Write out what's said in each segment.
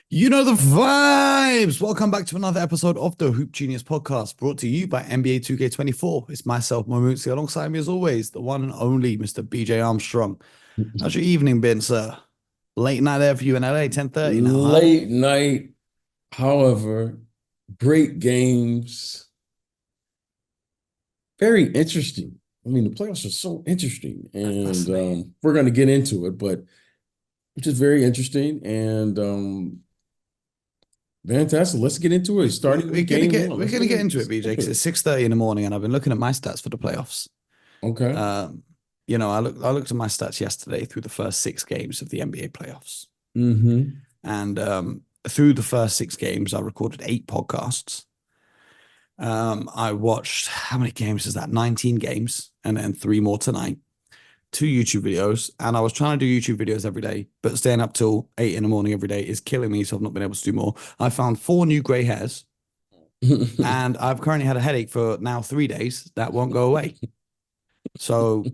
You know the vibes. Welcome back to another episode of the Hoop Genius podcast, brought to you by NBA 2K24. It's myself, Momutsi, alongside me as always, the one and only Mr. BJ Armstrong. How's your evening been, sir? Late night there for you in LA, 10:30 now, huh? Late night, however, great games, very interesting. I mean, the playoffs are so interesting, and Fascinating. we're going to get into it, but which is very interesting and fantastic. Let's get into it. Starting We're with gonna game get one. we're Let's gonna get get in. into it, Let's BJ, jump because in. it's 6:30 in the morning and I've been looking at my stats for the playoffs. Okay. Um, I looked at my stats yesterday through the first six games of the NBA playoffs. Mm-hmm. And through the first six games, I recorded eight podcasts. I watched how many games is that? 19 games, and then three more tonight. Two YouTube videos, and I was trying to do YouTube videos every day, but staying up till 8 in the morning every day is killing me. So I've not been able to do more. I found four new gray hairs, and I've currently had a headache for now 3 days that won't go away. So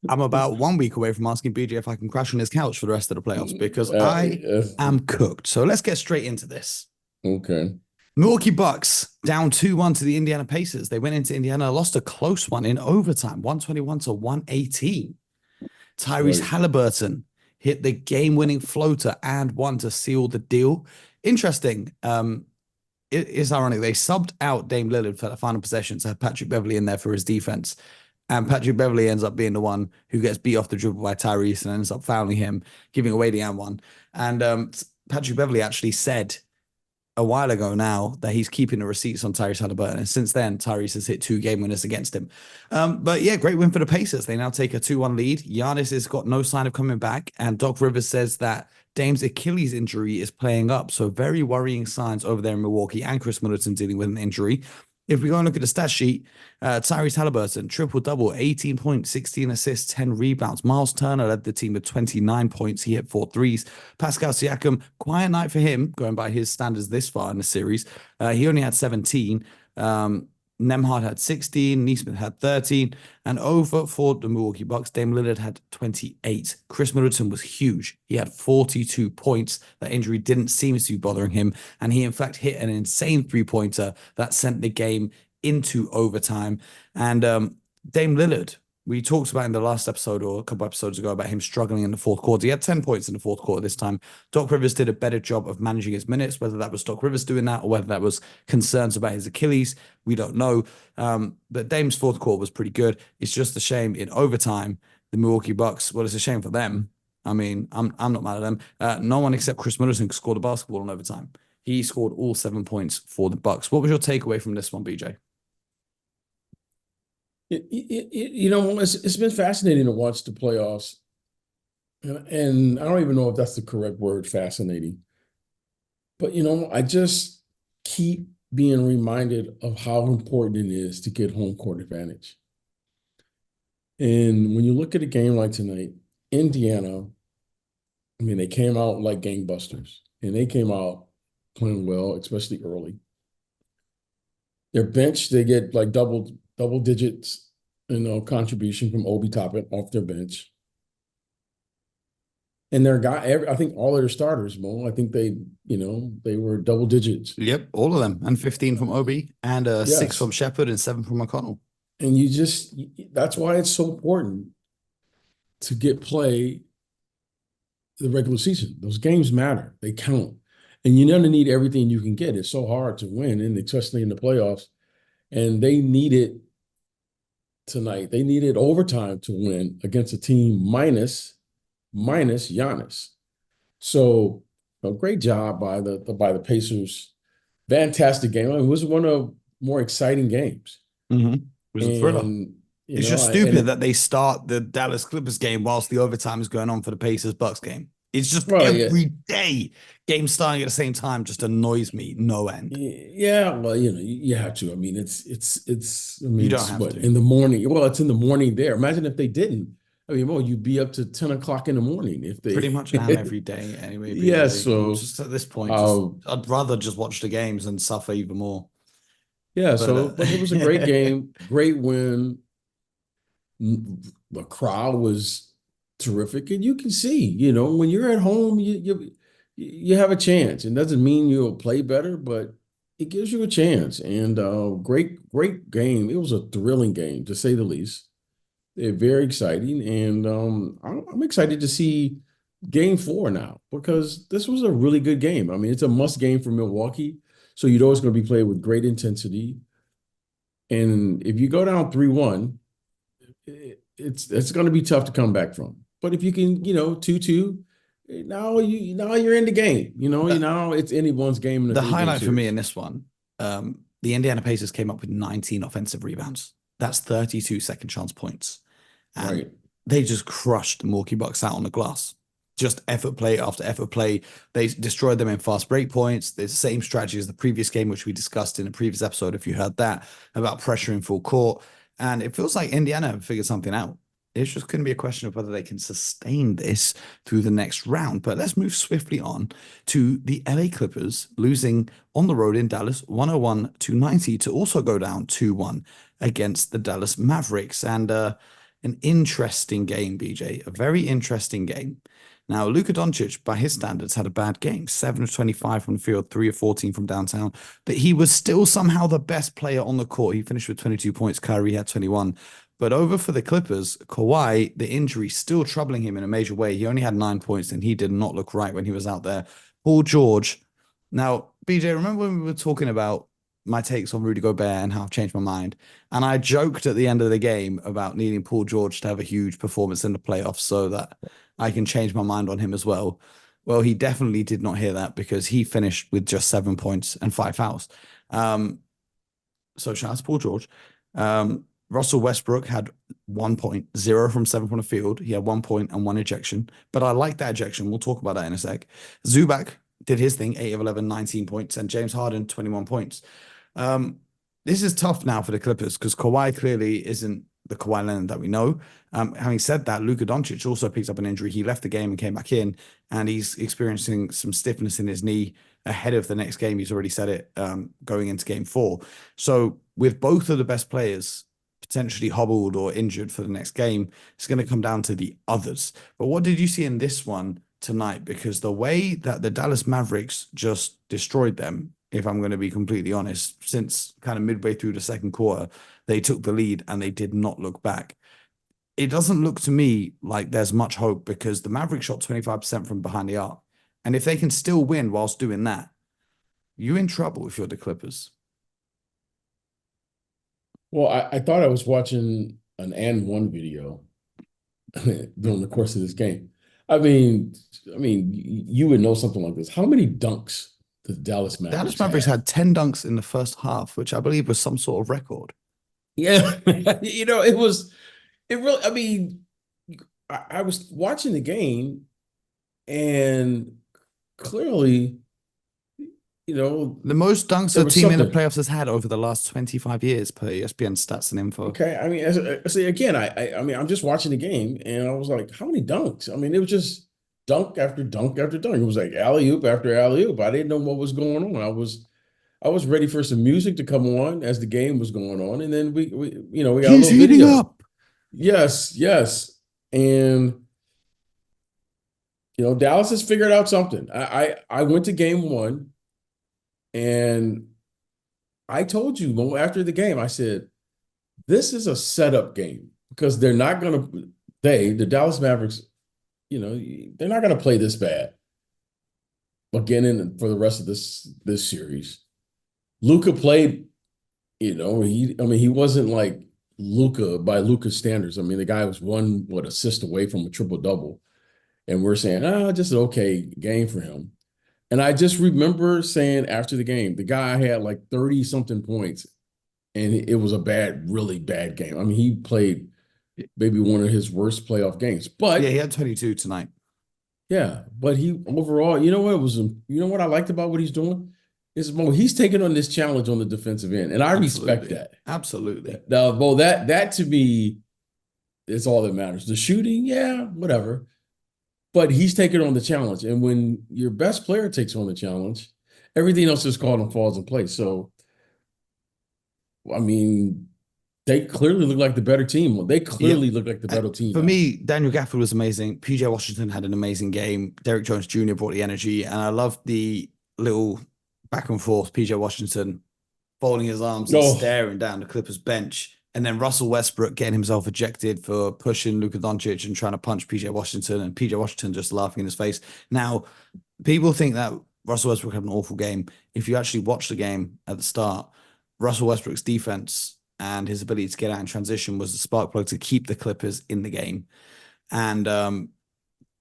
I'm about 1 week away from asking BJ if I can crash on his couch for the rest of the playoffs because I Yes. am cooked. So let's get straight into this. Okay. Milwaukee Bucks down 2-1 to the Indiana Pacers. They went into Indiana, lost a close one in overtime, 121 to 118. Tyrese Right. Halliburton hit the game-winning floater and one to seal the deal. Interesting. It is ironic. They subbed out Dame Lillard for the final possession to have Patrick Beverley in there for his defense. And Patrick Beverley ends up being the one who gets beat off the dribble by Tyrese and ends up fouling him, giving away the and one. And Patrick Beverley actually said a while ago now that he's keeping the receipts on Tyrese Halliburton. And since then, Tyrese has hit two game winners against him. But yeah, great win for the Pacers. They now take a 2-1 lead. Giannis has got no sign of coming back. And Doc Rivers says that Dame's Achilles injury is playing up. So very worrying signs over there in Milwaukee, and Chris Middleton dealing with an injury. If we go and look at the stat sheet, Tyrese Halliburton, triple double, 18 points, 16 assists, 10 rebounds. Miles Turner led the team with 29 points. He hit four threes. Pascal Siakam, quiet night for him, going by his standards this far in the series. He only had 17. Nemhard had 16, Neesmith had 13, and over for the Milwaukee Bucks, Dame Lillard had 28. Chris Middleton was huge. He had 42 points. That injury didn't seem to be bothering him, and he in fact hit an insane three-pointer that sent the game into overtime. And Dame Lillard, we talked about in the last episode or a couple episodes ago about him struggling in the fourth quarter. He had 10 points in the fourth quarter this time. Doc Rivers did a better job of managing his minutes, whether that was Doc Rivers doing that or whether that was concerns about his Achilles. We don't know. But Dame's fourth quarter was pretty good. It's just a shame in overtime, the Milwaukee Bucks, well, it's a shame for them. I mean, I'm not mad at them. No one except Chris Middleton scored a basketball in overtime. He scored all 7 points for the Bucks. What was your takeaway from this one, BJ? It's been fascinating to watch the playoffs, and I don't even know if that's the correct word, fascinating. But I just keep being reminded of how important it is to get home court advantage. And when you look at a game like tonight, Indiana, I mean, they came out like gangbusters, and they came out playing well, especially early. Their bench, they get like double digits, contribution from Obi Toppin off their bench. And their guy, I think all of their starters, Mo, I think they were double digits. Yep, all of them. And 15 from Obi, and six from Yes. Shepard, and seven from McConnell. And that's why it's so important to get play the regular season. Those games matter. They count. And you're going to need everything you can get. It's so hard to win, and especially in the playoffs. And they needed tonight. They needed overtime to win against a team minus Giannis. So a great job by the Pacers. Fantastic game. It was one of more exciting games. Mm-hmm. It was a thriller. And It's just stupid that they start the Dallas Clippers game whilst the overtime is going on for the Pacers Bucks game. It's just well, yeah, every day games starting at the same time just annoys me no end. yeah. Well, you have to. I mean, it's. I You mean, don't it's have what to. in the morning. Well, it's in the morning there. Imagine if they didn't. I mean, well, you'd be up to 10 o'clock in the morning if Pretty they. much am every day anyway, Yeah. BJ. I'm So, just at this point, just uh, I'd rather just watch the games and suffer even more. yeah. But But it was a great game, great win. The crowd was terrific, and you can see, when you're at home, you have a chance. It doesn't mean you'll play better, but it gives you a chance. And great game. It was a thrilling game, to say the least. Very exciting. And I'm excited to see game four now because this was a really good game. I mean, it's a must game for Milwaukee. So you know it's going to be played with great intensity. And if you go down 3-1, it's going to be tough to come back from. But if you can, 2-2, now you're in the game. The, Now it's anyone's game in a the three-game highlight for me in series. this one, the Indiana Pacers came up with 19 offensive rebounds. That's 32 second chance points. And Right. they just crushed the Milwaukee Bucks out on the glass. Just effort play after effort play. They destroyed them in fast break points. The same strategy as the previous game, which we discussed in a previous episode, if you heard that, about pressuring full court. And it feels like Indiana have figured something out. It's just going to be a question of whether they can sustain this through the next round. But let's move swiftly on to the LA Clippers losing on the road in Dallas 101-90 to also go down 2-1 against the Dallas Mavericks. And an interesting game, BJ, a very interesting game. Now, Luka Doncic, by his standards, had a bad game 7 of 25 from the field, 3 of 14 from downtown, but he was still somehow the best player on the court. He finished with 22 points. Kyrie had 21. But over for the Clippers, Kawhi, the injury still troubling him in a major way. He only had 9 points and he did not look right when he was out there. Paul George. Now, BJ, remember when we were talking about my takes on Rudy Gobert and how I've changed my mind? And I joked at the end of the game about needing Paul George to have a huge performance in the playoffs so that I can change my mind on him as well. Well, he definitely did not hear that because he finished with just 7 points and 5 fouls. So shout out to Paul George. Russell Westbrook had 1 point, 0 from 7 from the field. He had 1 point and 1 ejection. But I like that ejection. We'll talk about that in a sec. Zubac did his thing, 8 of 11, 19 points. And James Harden, 21 points. This is tough now for the Clippers because Kawhi clearly isn't the Kawhi Leonard that we know. Having said that, Luka Doncic also picked up an injury. He left the game and came back in, and he's experiencing some stiffness in his knee ahead of the next game. He's already said it going into game 4. So with both of the best players potentially hobbled or injured for the next game, it's going to come down to the others. But what did you see in this one tonight? Because the way that the Dallas Mavericks just destroyed them, if I'm going to be completely honest, since kind of midway through the second quarter, they took the lead and they did not look back. It doesn't look to me like there's much hope because the Mavericks shot 25% from behind the arc. And if they can still win whilst doing that, you're in trouble if you're the Clippers. Well, I thought I was watching an and one video during the course of this game. I mean, you would know something like this. How many dunks the Dallas Dallas Mavericks Mavericks have? had 10 dunks in the first half, which I believe was some sort of record. Yeah, it really, I was watching the game and clearly, The most dunks there a was team in the something. playoffs has had over the last 25 years per ESPN stats and info. Okay, I mean, see, again, I mean, I'm just watching the game, and I was like, how many dunks? I mean, it was just dunk after dunk after dunk. It was like alley oop after alley oop. I didn't know what was going on. I was ready for some music to come on as the game was going on, and then we got a He's little heating video. up. Yes, yes, and Dallas has figured out something. I went to game one, and I told you after the game, I said, this is a setup game because they're not going to, the Dallas Mavericks, they're not going to play this bad again for the rest of this series. Luka played, he wasn't like Luka by Luka's standards. I mean, the guy was assist away from a triple double, and we're saying, just an okay game for him. And I just remember saying after the game, the guy had like 30 something points, and it was a really bad game. I mean, he played maybe one of his worst playoff games. Yeah, But he had 22 tonight. yeah, but he overall, what I liked about what he's doing is he's taking on this challenge on the defensive end, and I respect Absolutely. that. Absolutely. Now, Bo, that to me is all that matters. The shooting, yeah, whatever. But he's taking on the challenge, and when your best player takes on the challenge, everything else is called and falls in place. So, I mean, They clearly look like the better team. They Yeah. clearly look like the better team For now. me, Daniel Gafford was amazing. PJ Washington had an amazing game. Derek Jones Jr. brought the energy, and I loved the little back and forth. PJ Washington folding his arms and Oh, staring down the Clippers bench, and then Russell Westbrook getting himself ejected for pushing Luka Doncic and trying to punch PJ Washington, and PJ Washington just laughing in his face. Now, people think that Russell Westbrook had an awful game. If you actually watch the game at the start, Russell Westbrook's defense and his ability to get out in transition was the spark plug to keep the Clippers in the game. And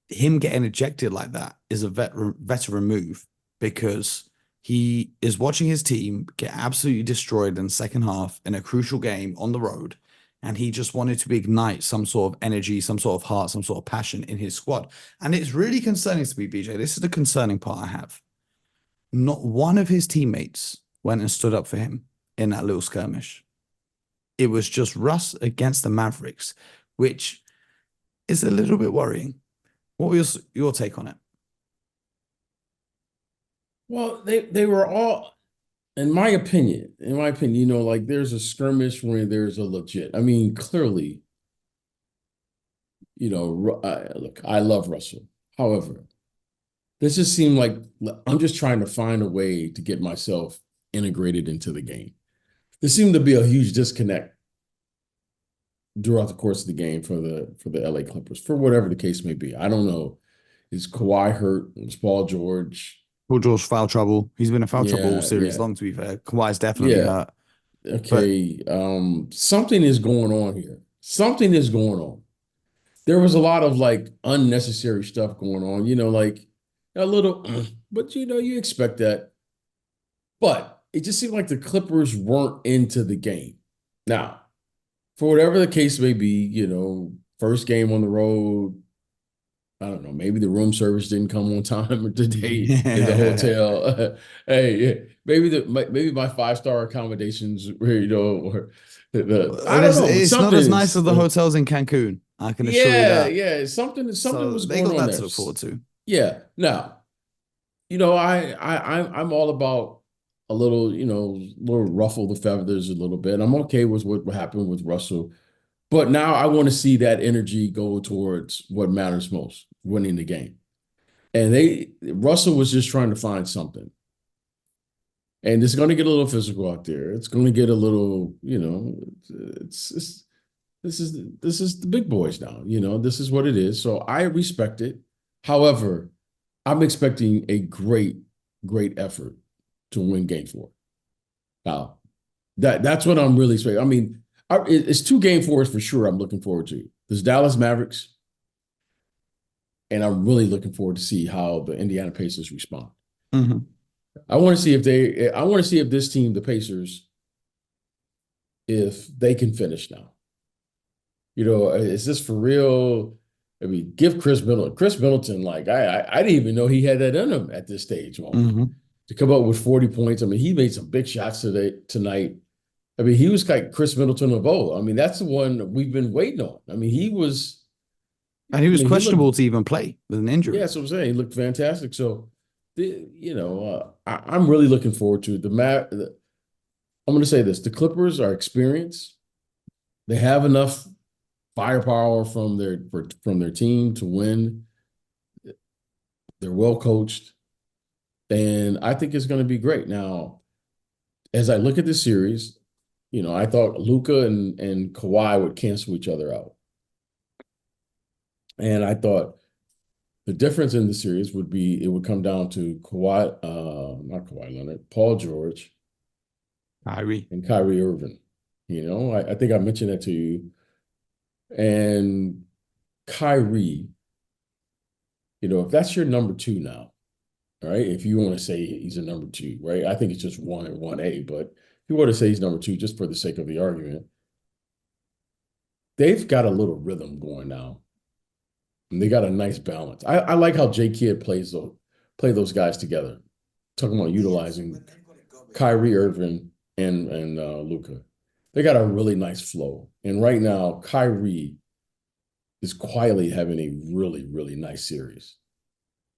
him getting ejected like that is a veteran move because he is watching his team get absolutely destroyed in the second half in a crucial game on the road. And he just wanted to ignite some sort of energy, some sort of heart, some sort of passion in his squad. And it's really concerning to me, BJ. This is the concerning part I have. Not one of his teammates went and stood up for him in that little skirmish. It was just Russ against the Mavericks, which is a little bit worrying. What was your take on it? well, they were all, in my opinion, like there's a skirmish when there's a legit. I mean, clearly, look, I love Russell. However, this just seemed like I'm just trying to find a way to get myself integrated into the game. There seemed to be a huge disconnect throughout the course of the game for the LA Clippers, for whatever the case may be. I don't know. Is Kawhi hurt? Is Paul George? Paul George foul trouble. He's been in foul trouble all Yeah, series yeah, long, to be fair. Kawhi's definitely yeah. hurt. But Okay. Something is going on here. Something is going on. There was a lot of like unnecessary stuff going on, like a little, but you expect that. But it just seemed like the Clippers weren't into the game. Now, for whatever the case may be, first game on the road, I don't know, maybe the room service didn't come on time today in the hotel. Hey, yeah, maybe my 5-star accommodations were, or I well, don't know, but it's not something as nice is as the hotels in Cancun. I can assure you yeah, that. yeah, something So was they going got on that there. to look forward to. Yeah. Now, I'm all about a little, little ruffle the feathers a little bit. I'm okay with what happened with Russell, but now I want to see that energy go towards what matters most, winning the game. And Russell was just trying to find something. And it's going to get a little physical out there. It's going to get a little, it's this is the big boys now. This is what it is. So I respect it. However, I'm expecting a great, great effort to win game four. Now, that's what I'm really expecting. I mean, it's two game fours for sure I'm looking forward to. There's Dallas Mavericks, and I'm really looking forward to see how the Indiana Pacers respond. Mhm. I want to see if this team, the Pacers, if they can finish now. Is this for real? I mean, give Chris Middleton, like I didn't even know he had that in him at this stage, man. Mhm. To come up with 40 points. I mean, he made some big shots tonight. I mean, he was like Chris Middleton of old. I mean, that's the one we've been waiting on. I mean, And he was he looked, questionable to even play with an yeah, injury. that's what I'm saying. He looked fantastic. So, I'm really looking forward to it. I'm going to say this: the Clippers are experienced. They have enough firepower from their team to win. They're well coached, and I think it's going to be great. Now, as I look at this series, I thought Luka and Kawhi would cancel each other out, and I thought the difference in the series it would come down to Kawhi, not Kawhi Leonard, Paul George, Kyrie. and Kyrie Irving. I think I mentioned that to you, and Kyrie. If that's your number two now, all right, if you want to say he's a number two, right? I think it's just one and 1A, but if you want to say he's number two, just for the sake of the argument, they've got a little rhythm going now. And they got a nice balance. I like how J Kidd play those guys together. Talking about utilizing Kyrie Irving and Luka. They got a really nice flow. And right now, Kyrie is quietly having a really, really nice series.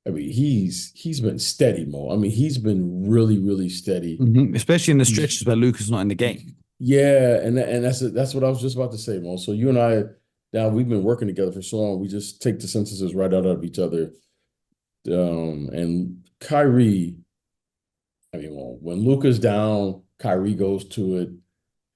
I mean, he's been steady, Mo. I mean, he's been really, really steady. Mhm. Especially in the He's stretches where Luca's not in the game. Yeah, and that's what I was just about to say, Mo. So you and I, now we've been working together for so long, we just take the sentences right out of each other. And Kyrie, I mean, well, when Luka's down, Kyrie goes to it.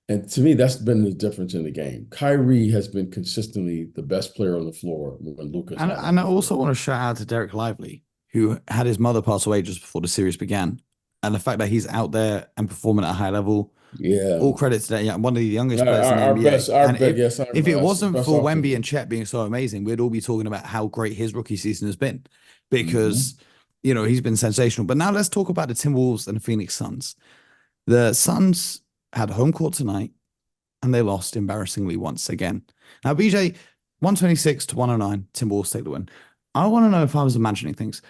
And to me, that's been the difference in the game. Kyrie has been consistently the best player on the floor when Luka's And not on and I the floor. also want to shout out to Derek Lively, who had his mother pass away just before the series began. And the fact that he's out there and performing at a high level, Yeah. all credit to that. Yeah, one of the youngest players in the NBA. Our And best, yes, if it that's wasn't best for off Wemby the. and Chet being so amazing, we'd all be talking about how great his rookie season has been Hmm. because he's been sensational. But now let's talk about the Timberwolves and the Phoenix Suns. The Suns had home court tonight and they lost embarrassingly once again. Now, BJ, 126 to 109, Timberwolves take the win. I want to know if I was imagining things.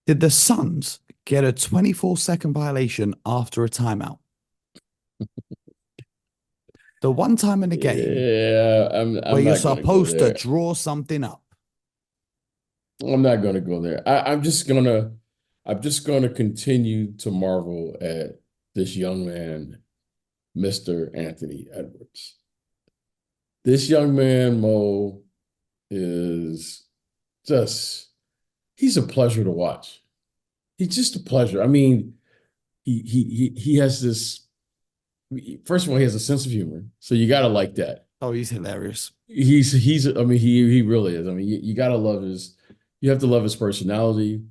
Did the Suns get a 24-second violation after a timeout? The one time in the game Yeah, where I'm you're not gonna go supposed to there. draw something up. I'm not gonna go there. I'm just gonna continue to marvel at this young man, Mr. Anthony Edwards. This young man, Mo, is just he's a pleasure to watch. He's just a pleasure. I mean, he has this. First of all, he has a sense of humor, so you gotta like that. Oh, he's hilarious. He's. I mean, he really is. I mean, you gotta love his. You have to love his personality.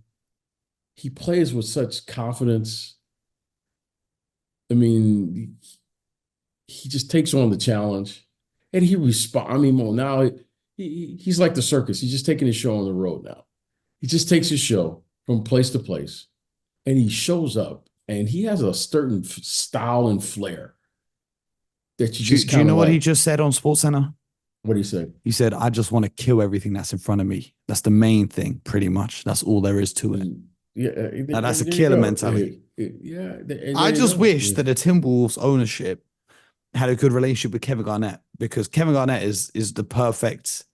He plays with such confidence. I mean, he just takes on the challenge, and he responds. I mean, well, now he's like the circus. He's just taking his show on the road now. He just takes his show from place to place, and he shows up, and he has a certain style and flair that you just Do you kind of know what he like. just said on SportsCenter? What do you say? He said, I just want to kill everything that's in front of me. That's the main thing, pretty much. That's all there is to it. Yeah, Now, that's a there you killer go. mentality. Yeah, and I there you just go. wish that the Timberwolves ownership had a good relationship with Kevin Garnett because Kevin Garnett is the perfect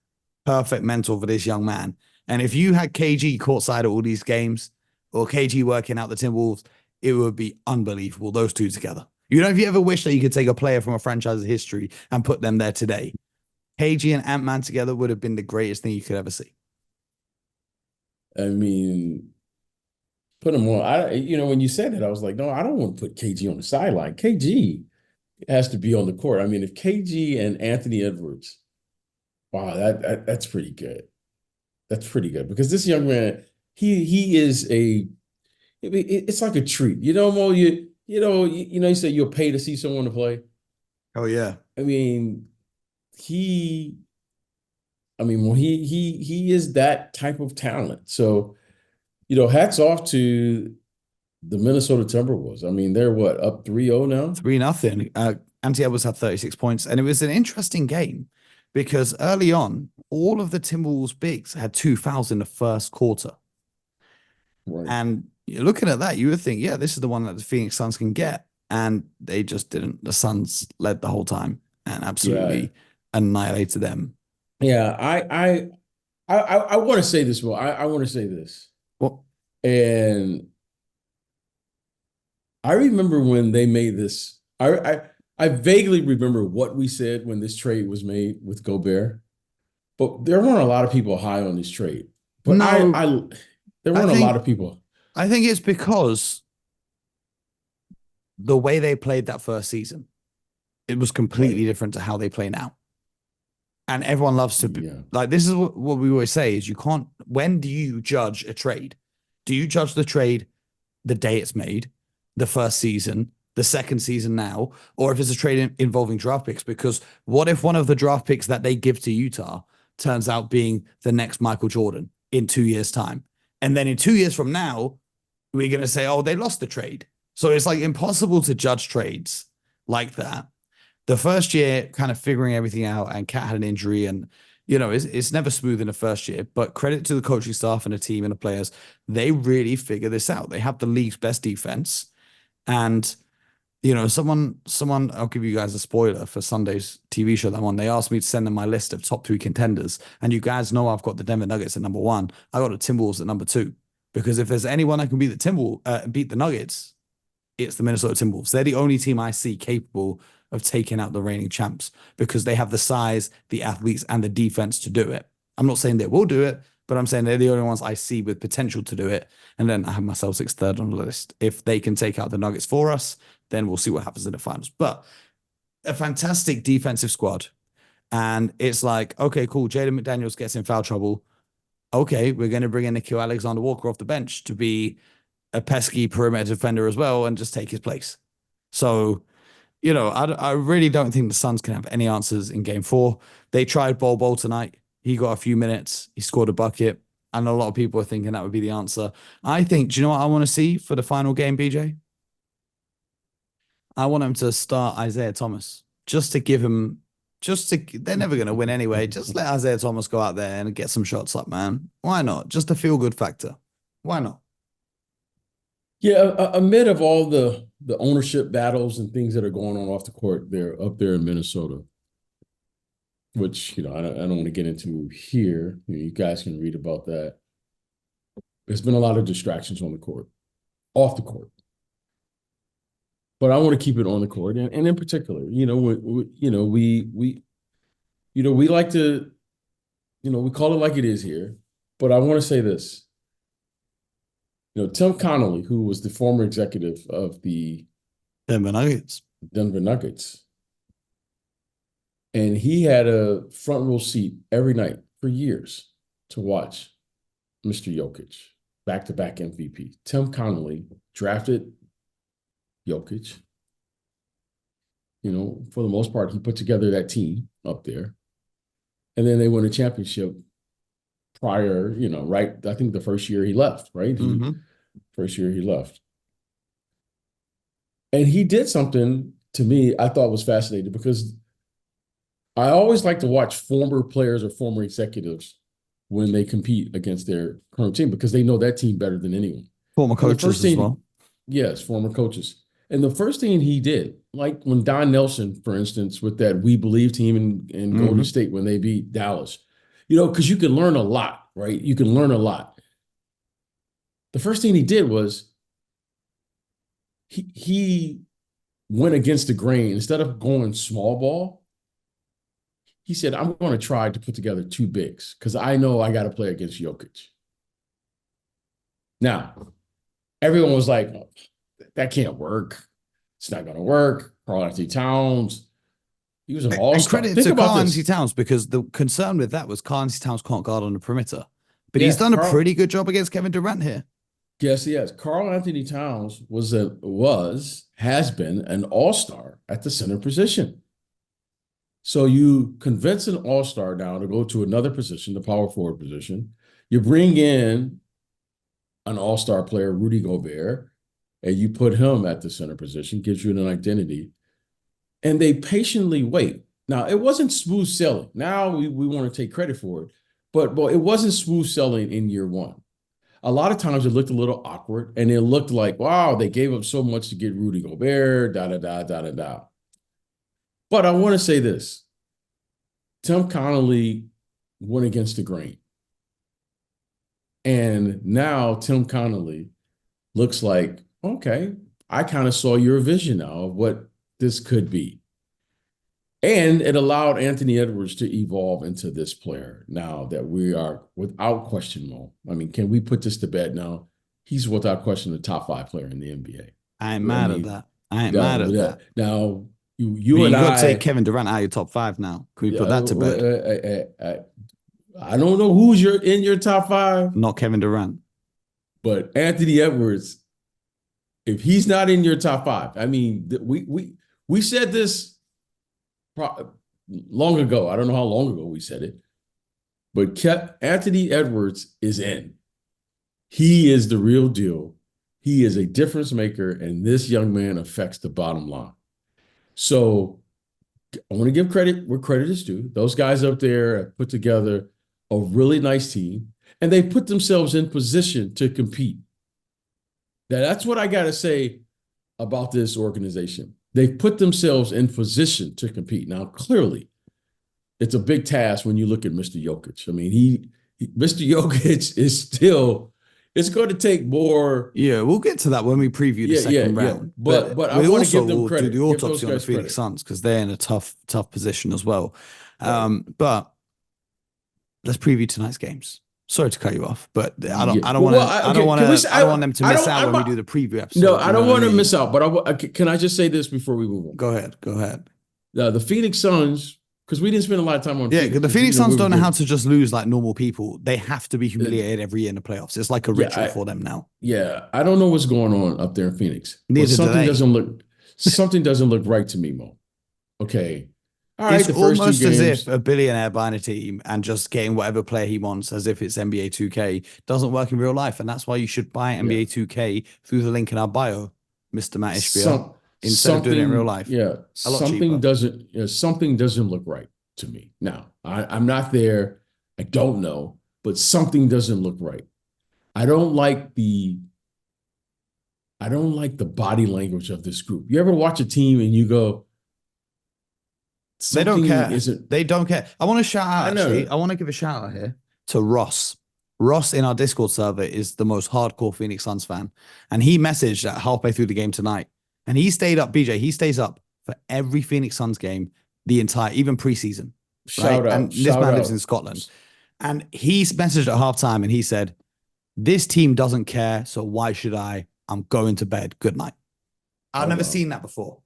mentor for this young man. And if you had KG courtside at all these games or KG working out the Timberwolves, it would be unbelievable, those two together. If you ever wish that you could take a player from a franchise's history and put them there today, KG and Ant-Man together would have been the greatest thing you could ever see. I mean, put him on. When you said that, I was like, no, I don't want to put KG on the sideline. KG has to be on the court. I mean, if KG and Anthony Edwards, wow, that's pretty good. That's pretty good because this young man, he is a. It's like a treat. Mo, you say you'll pay to see someone to play. Oh yeah. I mean, he. I mean, well, he is that type of talent. So, hats off to the Minnesota Timberwolves. I mean, they're what, up 3-0 now? 3-0. Anthony Edwards had 36 points, and it was an interesting game because early on, all of the Timberwolves bigs had 2 fouls in the first quarter. Right. And you're looking at that, you would think, yeah, this is the one that the Phoenix Suns can get. And they just didn't. The Suns led the whole time and Yeah. absolutely annihilated them. Yeah. I want to say this, Well, I want to say this. Well, And I remember when they made this. I vaguely remember what we said when this trade was made with Gobert, but there weren't a lot of people high on this trade. But no, there I weren't a lot think of people. I think it's because the way they played that first season, it was completely Right. different to how they play now. And everyone loves to be Yeah. like, this is what we always say is you can't, when do you judge a trade? Do you judge the trade the day it's made, the first season, the second season now, or if it's a trade involving draft picks? Because what if one of the draft picks that they give to Utah turns out being the next Michael Jordan in 2 years' time? And then in 2 years from now, we're going to say, oh, they lost the trade. So it's like impossible to judge trades like that. The first year, kind of figuring everything out, and Cat had an injury, and it's never smooth in the first year. But credit to the coaching staff and the team and the players, they really figure this out. They have the league's best defense, and someone, I'll give you guys a spoiler for Sunday's TV show that I'm on. They asked me to send them my list of top three contenders, and you guys know I've got the Denver Nuggets at number one. I got the Timberwolves at number two because if there's anyone that can beat the Nuggets, it's the Minnesota Timberwolves. They're the only team I see capable of taking out the reigning champs because they have the size, the athletes, and the defense to do it. I'm not saying they will do it, but I'm saying they're the only ones I see with potential to do it. And then I have my Celtics third on the list. If they can take out the Nuggets for us, then we'll see what happens in the finals. But a fantastic defensive squad. And it's like, okay, cool. Jaden McDaniels gets in foul trouble. Okay, we're going to bring in Nickeil Alexander-Walker off the bench to be a pesky perimeter defender as well and just take his place. So, I really don't think the Suns can have any answers in game 4. They tried Bol tonight. He got a few minutes. He scored a bucket. And a lot of people are thinking that would be the answer. I think, do you know what I want to see for the final game, BJ? I want him to start Isaiah Thomas just to give him, they're never going to win anyway. Just let Isaiah Thomas go out there and get some shots up, man. Why not? Just a feel good factor. Why not? Yeah, amid of all the ownership battles and things that are going on off the court, they're up there in Minnesota, which, I don't want to get into here. You guys can read about that. There's been a lot of distractions on the court, off the court. But I want to keep it on the court, and in particular, we like to, we call it like it is here. But I want to say this. Tim Connolly, who was the former executive of the Denver Nuggets, and he had a front row seat every night for years to watch Mr. Jokic, back-to-back MVP. Tim Connolly drafted Jokic. For the most part, he put together that team up there. And then they won a championship prior, right? I think the first year he left, right? First year he left. And he did something to me I thought was fascinating because I always like to watch former players or former executives when they compete against their current team because they know that team better than anyone. Former coaches as well. Yes, former coaches. And the first thing he did, like when Don Nelson, for instance, with that We Believe team in Golden State when they beat Dallas, because you can learn a lot, right? You can learn a lot. The first thing he did was he went against the grain. Instead of going small ball, he said, I'm going to try to put together 2 bigs because I know I got to play against Jokic. Now, everyone was like, oh, that can't work. It's not going to work. Karl-Anthony Towns, he was an all-star. And credit to Karl-Anthony Towns because the concern with that was Karl-Anthony Towns can't guard on the perimeter. But he's done a pretty good job against Kevin Durant here. Yes, he has. Karl-Anthony Towns has been an all-star at the center position. So you convince an all-star now to go to another position, the power forward position. You bring in an all-star player, Rudy Gobert, and you put him at the center position, gives you an identity. And they patiently wait. Now, it wasn't smooth sailing. Now we want to take credit for it. But it wasn't smooth sailing in year 1. A lot of times it looked a little awkward, and it looked like, wow, they gave up so much to get Rudy Gobert, da-da-da. But I want to say this. Tim Connolly went against the grain. And now Tim Connolly looks like, okay, I kind of saw your vision now of what this could be. And it allowed Anthony Edwards to evolve into this player now that we are without question. I mean, can we put this to bed now? He's without question the top 5 player in the NBA. I ain't mad at that. I ain't mad at that. Now, you and got to take Kevin Durant out of your top 5 now. Can we put that to bed? I don't know who's in your top 5. Not Kevin Durant. But Anthony Edwards, if he's not in your top 5, I mean, we said this long ago. I don't know how long ago we said it, but Anthony Edwards is in. He is the real deal. He is a difference maker, and this young man affects the bottom line. So I want to give credit where credit is due. Those guys up there have put together a really nice team, and they put themselves in position to compete. Now, that's what I got to say about this organization. They put themselves in position to compete. Now, clearly, it's a big task when you look at Mr. Jokic. I mean, Mr. Jokic is still it's going to take more. Yeah, we'll get to that when we preview the Yeah, yeah, second yeah. round. But But I we want to also give them will do the credit. Give those autopsy on the guys Phoenix credit. Suns because they're in a tough position as well. Right. But let's preview tonight's games. Sorry to cut you off, but Yeah. I don't Well, want well, to, I don't okay. want Can we to, say, I don't want them to I miss don't, out I'm when we not, do the preview no, episode. I You know don't what I want to mean? miss out, but can I just say this before we move on? Go ahead, go ahead. The Phoenix Suns, because we didn't spend a lot of time on Yeah, because Phoenix, the because Phoenix Suns we were don't know how good. to just lose like normal people. They have to be Uh, humiliated every year in the playoffs. It's like a yeah, ritual for them now. I don't know what's going on up there in Phoenix, but Neither do they. something doesn't look right to me, Mo. Okay. All right, It's the first two almost as if games. a billionaire buying a team and just getting whatever player he wants, as if it's NBA 2K, doesn't work in real life. And that's why you should buy Yeah. NBA 2K through the link in our bio, Mr. Matt Ishbia, instead of doing it in real Something, life. A lot something cheaper. doesn't, something doesn't look right to me. Now, I'm not there. I don't know, but something doesn't look right. I don't like the I don't like the body language of this group. You ever watch a team and you go, They don't something care. isn't, They don't care. I want to shout out, I actually. know. I want to give a shout out here to Ross. Ross in our Discord server is the most hardcore Phoenix Suns fan. And he messaged at halfway through the game tonight. And he stayed up, BJ, he stays up for every Phoenix Suns game, the entire, even preseason, right? And this Shout man lives in out. Scotland. And he messaged at halftime and he said, "This team doesn't care. So why should I? I'm going to bed. Good night." I've Oh, never wow. seen that before.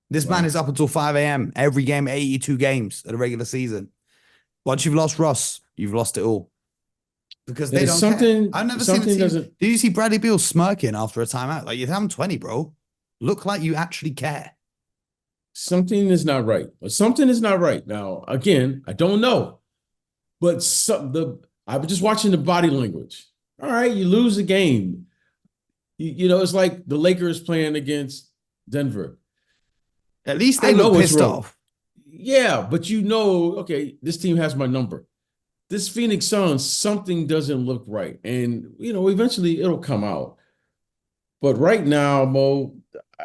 This man is Wow. up until 5 a.m. every game, 82 games of the regular season. Once you've lost Russ, you've lost it all because they There's don't care. something, I've never seen a something team. doesn't, Did you see Bradley Beal smirking after a timeout? Like, you're having 20, bro. Look like you actually care. something is not right. Something is not right. Now, again, I don't know, but I was just watching the body language. All right, you lose the game. It's like the Lakers playing against Denver. At least I they know look what's pissed wrong. off. Yeah, but okay, this team has my number. This Phoenix Suns, something doesn't look right. And, eventually it'll come out. But right now, Mo,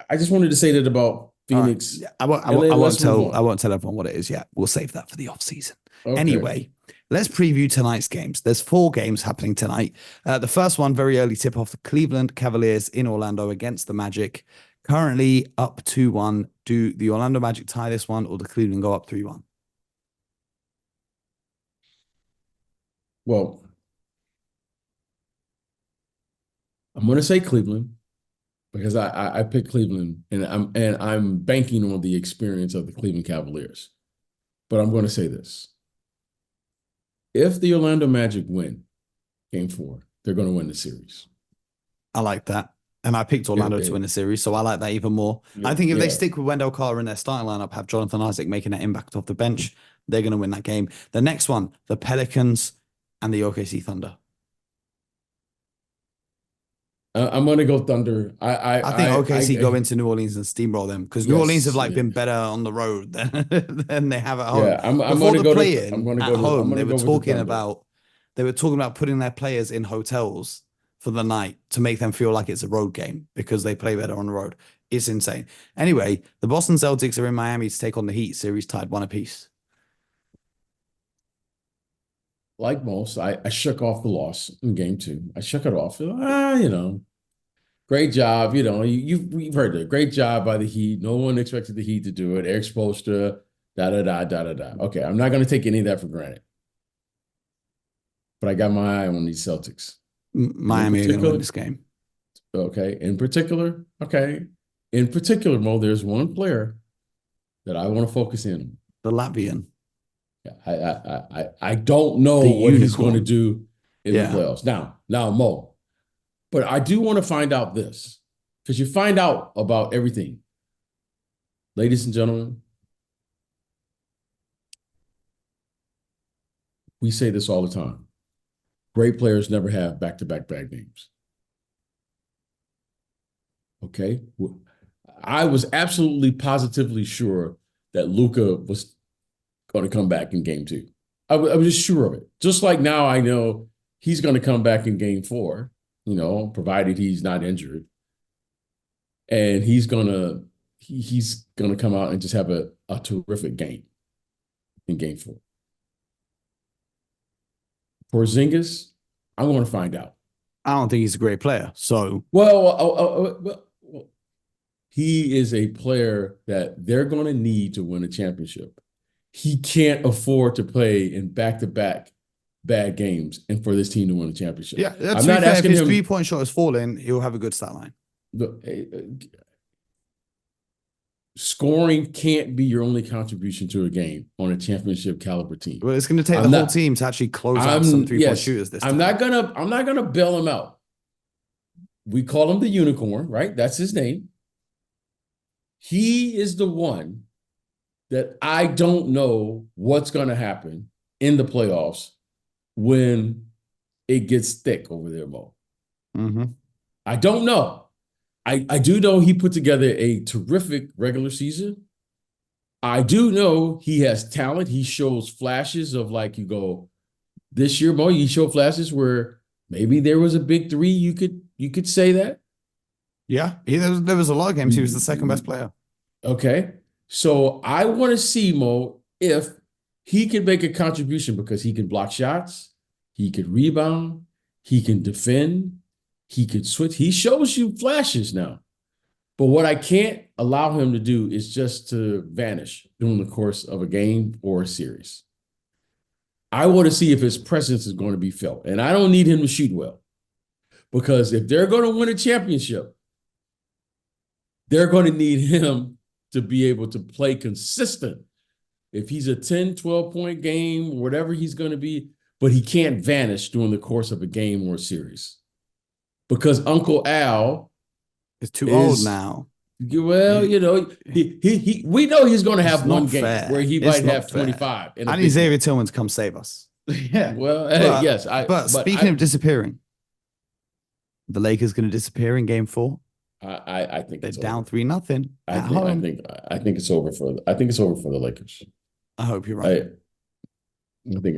I just wanted to say that about All right. Phoenix. Yeah, And let's move I on. won't tell everyone what it is yet. We'll save that for the off season. Okay. Anyway, let's preview tonight's games. There's 4 games happening tonight. The first one, very early tip off, the Cleveland Cavaliers in Orlando against the Magic. Currently up 2-1. Do the Orlando Magic tie this one or the Cleveland go up 3-1? Well, I'm going to say Cleveland because I picked Cleveland and I'm banking on the experience of the Cleveland Cavaliers. But I'm going to say this. If the Orlando Magic win game 4, they're going to win the series. I like that. And I picked Orlando to win the series, so I like that even more. I think if they stick with Wendell Carter in their starting lineup, have Jonathan Isaac making that impact off the bench, they're going to win that game. The next one, the Pelicans and the OKC Thunder. I'm going to go Thunder. I think OKC go into New Orleans and steamroll them because New Orleans have yes, been better on the road than they have at home. yeah. I'm Before going to the go play-in I'm at home, going they to were go with the talking Thunder. about putting their players in hotels for the night to make them feel like it's a road game because they play better on the road. It's insane. Anyway, the Boston Celtics are in Miami to take on the Heat. Series tied 1 apiece. Like most, I shook off the loss in game 2. I shook it off. Great job. You've heard it. Great job by the Heat. No one expected the Heat to do it. Eric Spoelstra, da da da da da da. Okay, I'm not going to take any of that for granted. But I got my eye on these Celtics. Miami are going to win this game. Okay. In particular, Mo, there's one player that I want to focus in on. The Latvian. I don't know what he's going to do in the playoffs. Now, Mo, but I do want to find out this because you find out about everything. Ladies and gentlemen, we say this all the time. Great players never have back-to-back bad games. Okay? I was absolutely positively sure that Luka was going to come back in game 2. I was just sure of it. Just like now I know he's going to come back in game 4, provided he's not injured. And he's going to come out and just have a terrific game in game 4. Porzingis, I want to find out. I don't think he's a great player. So Well, he is a player that they're going to need to win a championship. He can't afford to play in back-to-back bad games and for this team to win a championship. yeah, I'm to be not fair, if asking his him. 3-point shot is falling, he'll have a good stat line. Scoring can't be your only contribution to a game on a championship caliber team. Well, it's going to take I'm the whole not. team to actually close out some 3-point shooters this I'm time. not gonna bail him out. We call him the unicorn, right? That's his name. He is the one that I don't know what's gonna happen in the playoffs when it gets thick over there, Mo. Mm-hmm. I don't know. I do know he put together a terrific regular season. I do know he has talent. He shows flashes of like you go this year, Mo. You show flashes where maybe there was a big three. You could say that. Yeah, there was a lot of games. He was the second best player. Okay, so I want to see Mo if he can make a contribution because he can block shots, he could rebound, he can defend, he could switch. He shows you flashes now. But what I can't allow him to do is just to vanish during the course of a game or a series. I want to see if his presence is going to be felt. And I don't need him to shoot well. Because if they're going to win a championship, they're going to need him to be able to play consistent. If he's a 10, 12-point game, whatever he's going to be, but he can't vanish during the course of a game or a series. Because Uncle Al is too old now. Well, you know, we know he's going to have one game fair. where he might have 25. I need Xavier Tillman to come save us. Yeah. Well, yes. But speaking of disappearing, the Lakers going to disappear in Game 4. I think they're down 3-0 at home. I think it's over for the Lakers. I hope you're right. I think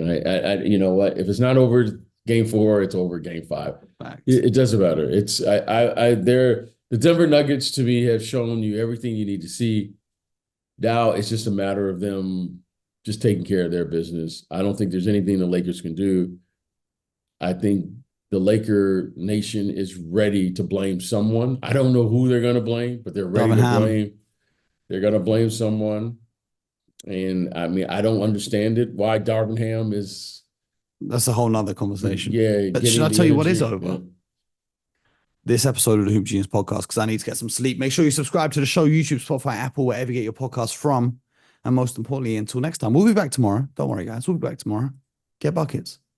you know what? If it's not over Game 4, it's over Game 5. It doesn't matter. It's the Denver Nuggets to me have shown you everything you need to see. Now it's just a matter of them just taking care of their business. I don't think there's anything the Lakers can do. I think the Laker nation is ready to blame someone. I don't know who they're going to blame, but they're ready to blame. They're going to blame someone. And I mean, I don't understand it. Why Darvin Ham is. That's a whole nother conversation. Yeah. But should I tell you what is over? Yeah. This episode of the Hoop Genius podcast, because I need to get some sleep. Make sure you subscribe to the show, YouTube, Spotify, Apple, wherever you get your podcasts from. And most importantly, until next time, we'll be back tomorrow. Don't worry, guys. We'll be back tomorrow. Get buckets.